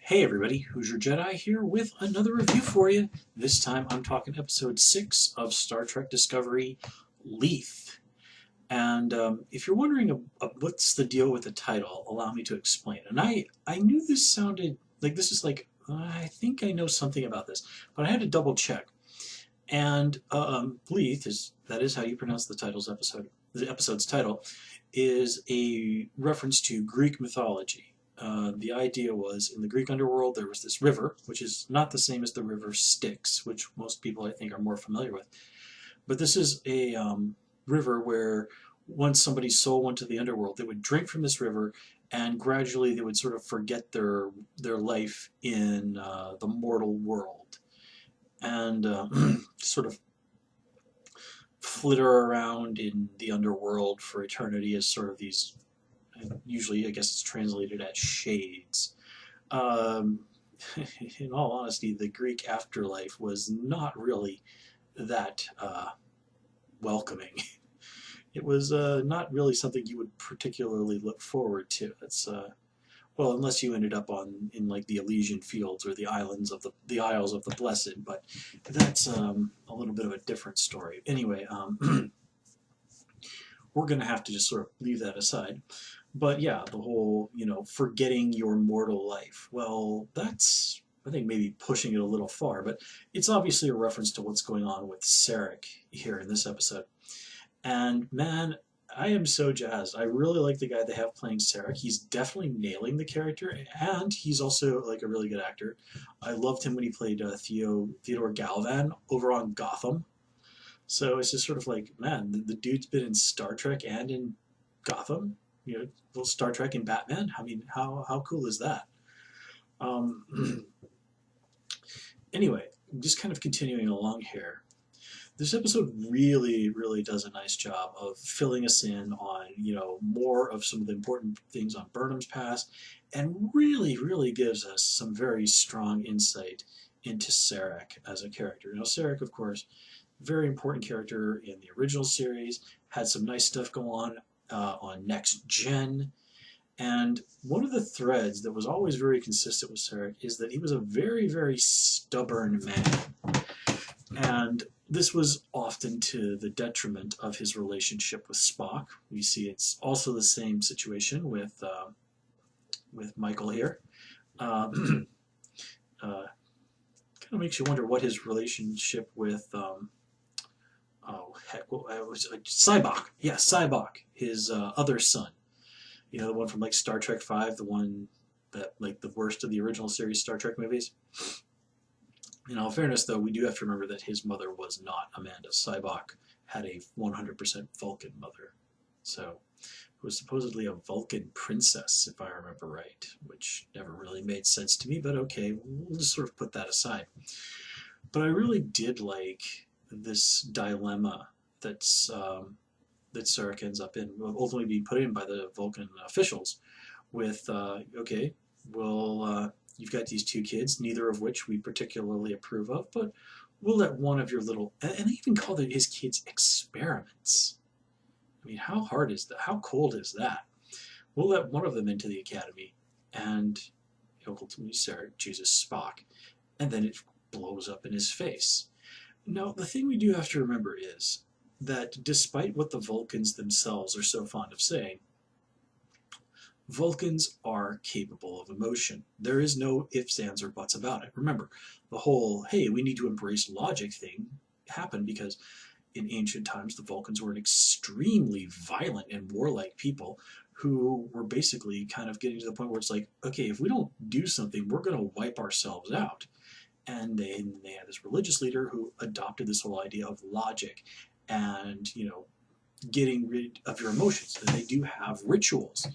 Hey everybody, Who's Your Jedi here with another review for you. This time I'm talking episode 6 of Star Trek Discovery, Lethe. And if you're wondering what's the deal with the title, allow me to explain. And I knew this sounded like this is like, I think I know something about this, but I had to double check. And Lethe, that is how you pronounce the episode's title, is a reference to Greek mythology. The idea was in the Greek underworld there was this river, which is not the same as the river Styx, which most people I think are more familiar with. But this is a river where once somebody's soul went to the underworld, they would drink from this river, and gradually they would sort of forget their life in the mortal world, and sort of flitter around in the underworld for eternity as sort of these, usually I guess it's translated as shades. Um, in all honesty, the Greek afterlife was not really that welcoming. It was not really something you would particularly look forward to. It's well, unless you ended up in like the Elysian Fields or the islands of the Isles of the Blessed, but that's a little bit of a different story. Anyway, we're going to have to just sort of leave that aside. But yeah, the whole, forgetting your mortal life. Well, that's, I think, maybe pushing it a little far, but it's obviously a reference to what's going on with Sarek here in this episode. And man, I am so jazzed. I really like the guy they have playing Sarek. He's definitely nailing the character, and he's also like a really good actor. I loved him when he played Theodore Galvan over on Gotham. So it's just sort of like, man, the dude's been in Star Trek and in Gotham. Little Star Trek and Batman. I mean, how cool is that? Um, anyway, just kind of continuing along here. This episode really, really does a nice job of filling us in on, more of some of the important things on Burnham's past, and really, really gives us some very strong insight into Sarek as a character. Sarek, of course, very important character in the original series, had some nice stuff go on Next Gen. And one of the threads that was always very consistent with Sarek is that he was a very, very stubborn man. And this was often to the detriment of his relationship with Spock. We see it's also the same situation with Michael here. Kind of makes you wonder what his relationship with oh heck, what was Sybok? Yeah, Sybok, his other son. The one from like Star Trek V, the one that like the worst of the original series Star Trek movies. In all fairness, though, we do have to remember that his mother was not Amanda. Sybok had a 100% Vulcan mother. So it was supposedly a Vulcan princess, if I remember right, which never really made sense to me, but okay, we'll just sort of put that aside. But I really did like this dilemma that Sarek ends up in, ultimately being put in by the Vulcan officials with, okay, well, you've got these two kids, neither of which we particularly approve of, but we'll let one of your little, and they even called his kids experiments. I mean, how hard is that? How cold is that? We'll let one of them into the academy, and ultimately Sarek chooses Spock, and then it blows up in his face. Now, the thing we do have to remember is that despite what the Vulcans themselves are so fond of saying, Vulcans are capable of emotion. There is no ifs, ands, or buts about it. Remember, the whole, hey, we need to embrace logic thing happened because in ancient times the Vulcans were an extremely violent and warlike people who were basically kind of getting to the point where it's like, okay, if we don't do something, we're going to wipe ourselves out. And they had this religious leader who adopted this whole idea of logic and, getting rid of your emotions. And they do have rituals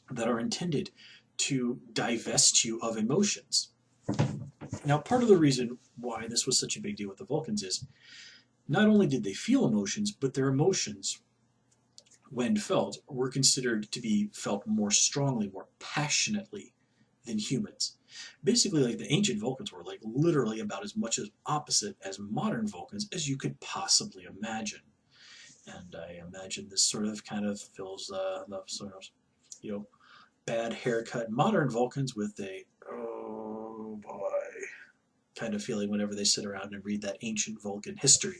that are intended to divest you of emotions. Now, part of the reason why this was such a big deal with the Vulcans is not only did they feel emotions, but their emotions, when felt, were considered to be felt more strongly, more passionately than humans. Basically, like the ancient Vulcans were like literally about as much as opposite as modern Vulcans as you could possibly imagine. And I imagine this sort of kind of fills the sort of, bad haircut modern Vulcans with a, kind of feeling whenever they sit around and read that ancient Vulcan history.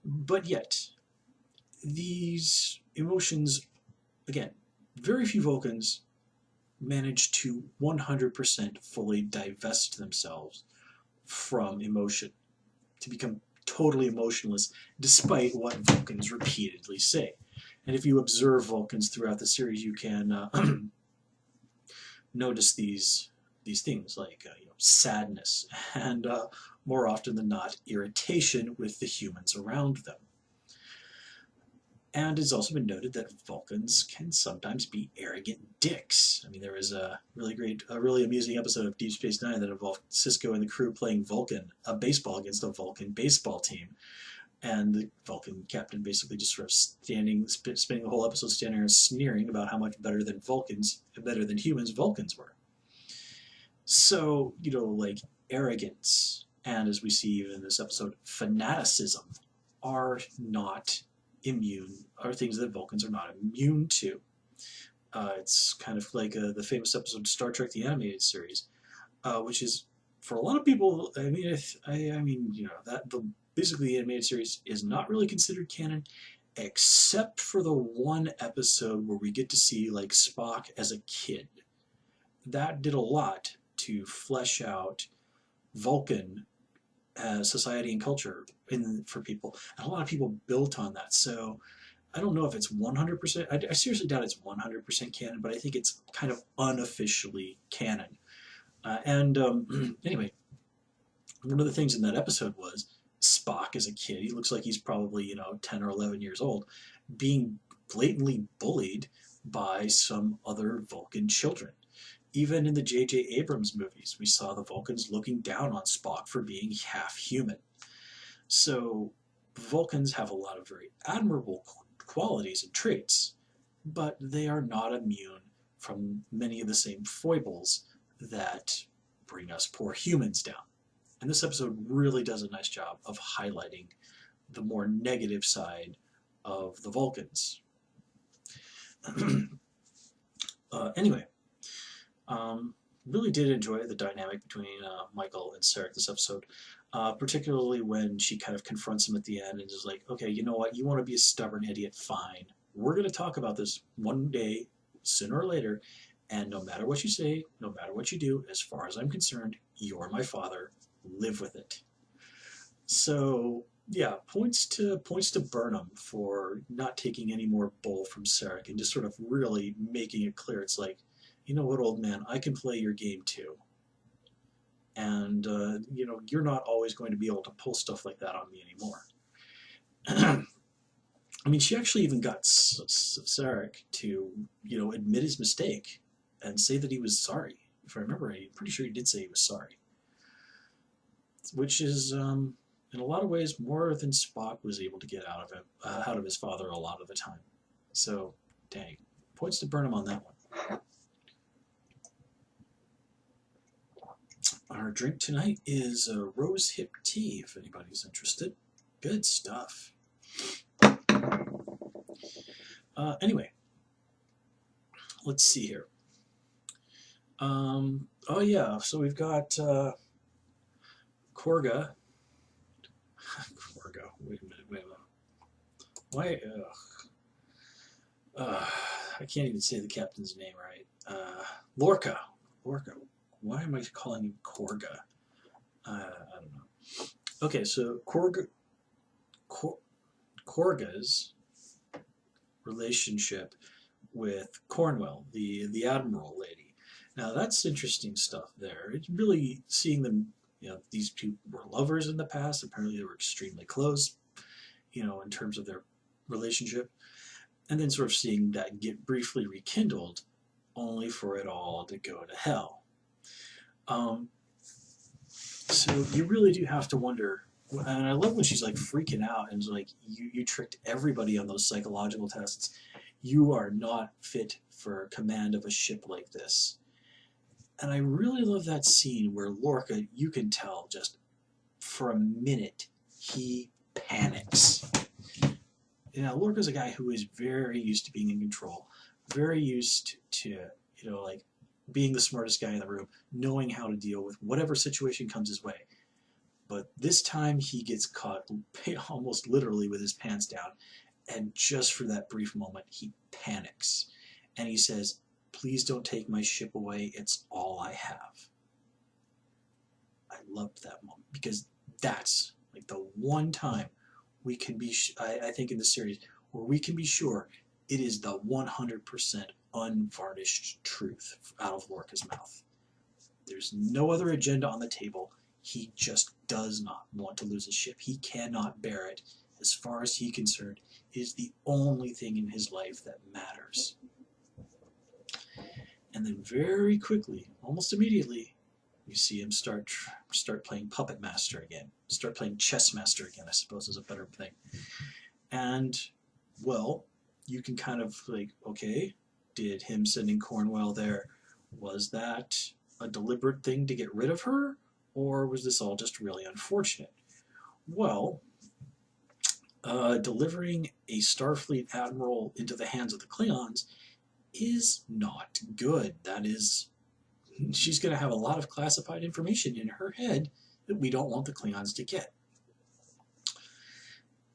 But yet, these emotions, again, very few Vulcans manage to 100% fully divest themselves from emotion, to become totally emotionless, despite what Vulcans repeatedly say. And if you observe Vulcans throughout the series, you can notice these things like sadness and more often than not irritation with the humans around them. And it's also been noted that Vulcans can sometimes be arrogant dicks. I mean, there was a really amusing episode of Deep Space Nine that involved Sisko and the crew playing Vulcan, a baseball against a Vulcan baseball team. And the Vulcan captain basically just sort of spending the whole episode standing there and sneering about how much better than humans Vulcans were. So, like arrogance, and as we see even in this episode, fanaticism are not immune, are things that Vulcans are not immune to. It's kind of like the famous episode of Star Trek: The Animated Series, which is, for a lot of people, basically the animated series is not really considered canon, except for the one episode where we get to see like Spock as a kid. That did a lot to flesh out Vulcan society and culture for people, and a lot of people built on that. So I don't know if it's 100%. I seriously doubt it's 100% canon, but I think it's kind of unofficially canon. Anyway, one of the things in that episode was Spock as a kid. He looks like he's probably 10 or 11 years old, being blatantly bullied by some other Vulcan children. Even in the J.J. Abrams movies, we saw the Vulcans looking down on Spock for being half human. So Vulcans have a lot of very admirable qualities and traits, but they are not immune from many of the same foibles that bring us poor humans down. And this episode really does a nice job of highlighting the more negative side of the Vulcans. Anyway, really did enjoy the dynamic between Michael and Sarek this episode, particularly when she kind of confronts him at the end and is like, okay, you know what, you want to be a stubborn idiot, fine. We're going to talk about this one day, sooner or later, and no matter what you say, no matter what you do, as far as I'm concerned, you're my father. Live with it. So yeah, points to Burnham for not taking any more bull from Sarek and just sort of really making it clear. It's like, you know what, old man, I can play your game too. And, you're not always going to be able to pull stuff like that on me anymore. I mean, she actually even got Sarek to, admit his mistake and say that he was sorry. If I remember right, I'm pretty sure he did say he was sorry. Which is, in a lot of ways, more than Spock was able to get out of his father a lot of the time. So, dang. Points to Burnham on that one. Our drink tonight is rose hip tea, if anybody's interested. Good stuff. Anyway, let's see here. Oh yeah, so we've got Korga. Korga. Wait a minute. Why? I can't even say the captain's name right. Lorca. Why am I calling him Korga? I don't know. Okay, so Korga's relationship with Cornwell, the Admiral lady. Now that's interesting stuff there. It's really seeing them, these two were lovers in the past. Apparently they were extremely close, in terms of their relationship. And then sort of seeing that get briefly rekindled, only for it all to go to hell. So you really do have to wonder, and I love when she's like freaking out and like, you tricked everybody on those psychological tests. You are not fit for command of a ship like this. And I really love that scene where Lorca, you can tell just for a minute, he panics. Lorca's a guy who is very used to being in control, very used to, like being the smartest guy in the room, knowing how to deal with whatever situation comes his way. But this time he gets caught almost literally with his pants down, and just for that brief moment, he panics. And he says, "Please don't take my ship away. It's all I have." I loved that moment because that's like the one time we can be, I think, in the series where we can be sure it is the 100% unvarnished truth out of Lorca's mouth. There's no other agenda on the table. He just does not want to lose his ship. He cannot bear it. As far as he's concerned, it is the only thing in his life that matters. And then very quickly, almost immediately, you see him start playing puppet master again. Start playing chess master again, I suppose is a better thing. And, well, you can kind of like, okay, did him sending Cornwell there, was that a deliberate thing to get rid of her? Or was this all just really unfortunate? Well, delivering a Starfleet admiral into the hands of the Klingons is not good. That is, she's going to have a lot of classified information in her head that we don't want the Klingons to get.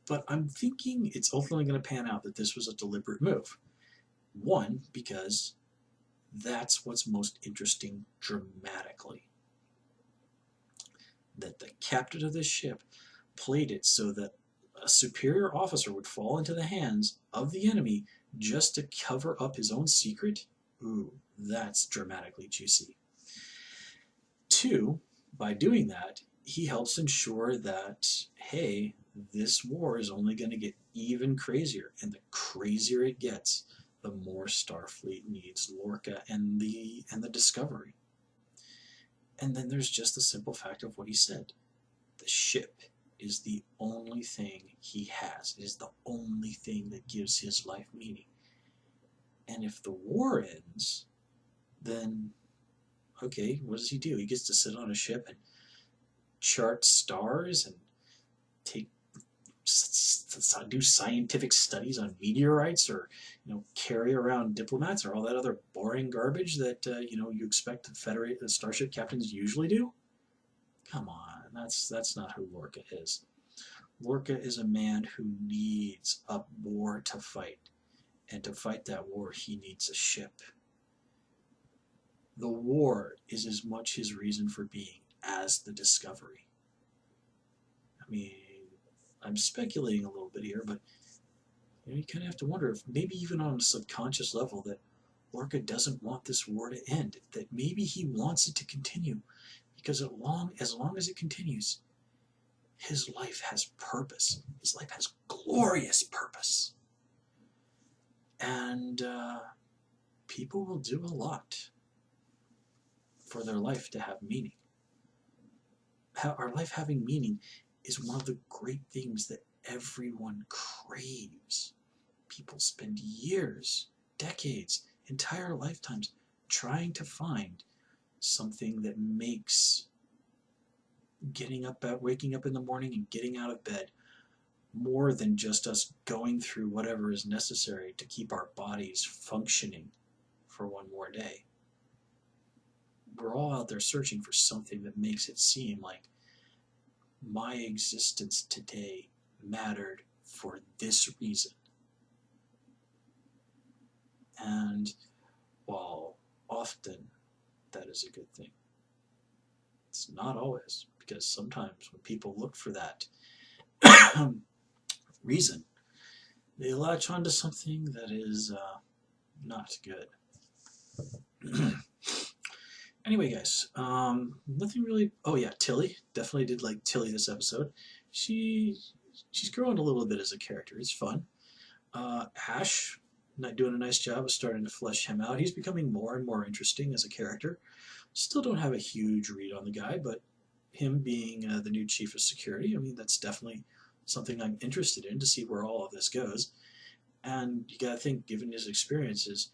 But I'm thinking it's ultimately going to pan out that this was a deliberate move. One, because that's what's most interesting dramatically. That the captain of this ship played it so that a superior officer would fall into the hands of the enemy just to cover up his own secret. Ooh, that's dramatically juicy. Two, by doing that, he helps ensure that, hey, this war is only going to get even crazier, and the crazier it gets, the more Starfleet needs Lorca and the Discovery. And then there's just the simple fact of what he said. The ship is the only thing he has. It is the only thing that gives his life meaning. And if the war ends, then, okay, what does he do? He gets to sit on a ship and chart stars and do scientific studies on meteorites, or carry around diplomats, or all that other boring garbage that you expect the starship captains usually do. Come on, that's not who Lorca is. Lorca is a man who needs a war to fight, and to fight that war he needs a ship. The war is as much his reason for being as the Discovery. I mean, I'm speculating a little bit here, but you kind of have to wonder if maybe even on a subconscious level that Lorca doesn't want this war to end, that maybe he wants it to continue, because as long as it continues, his life has purpose. His life has glorious purpose. And people will do a lot for their life to have meaning. Our life having meaning is one of the great things that everyone craves. People spend years, decades, entire lifetimes trying to find something that makes waking up in the morning and getting out of bed more than just us going through whatever is necessary to keep our bodies functioning for one more day. We're all out there searching for something that makes it seem like my existence today mattered for this reason. And while often that is a good thing, it's not always, because sometimes when people look for that reason, they latch onto something that is not good. Anyway, guys, nothing really. Oh yeah, Tilly, definitely did like Tilly this episode. She's growing a little bit as a character. It's fun. Ash, not doing a nice job of starting to flesh him out. He's becoming more and more interesting as a character. Still don't have a huge read on the guy, but him being the new chief of security, I mean, that's definitely something I'm interested in to see where all of this goes. And you got to think, given his experiences,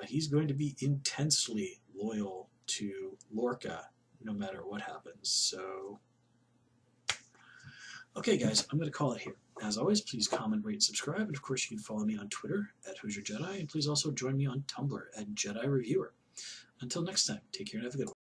he's going to be intensely loyal to Lorca no matter what happens. So, okay, guys, I'm going to call it here. As always, please comment, rate, and subscribe. And of course, you can follow me on Twitter at Hoosier Jedi. And please also join me on Tumblr at Jedi Reviewer. Until next time, take care and have a good one.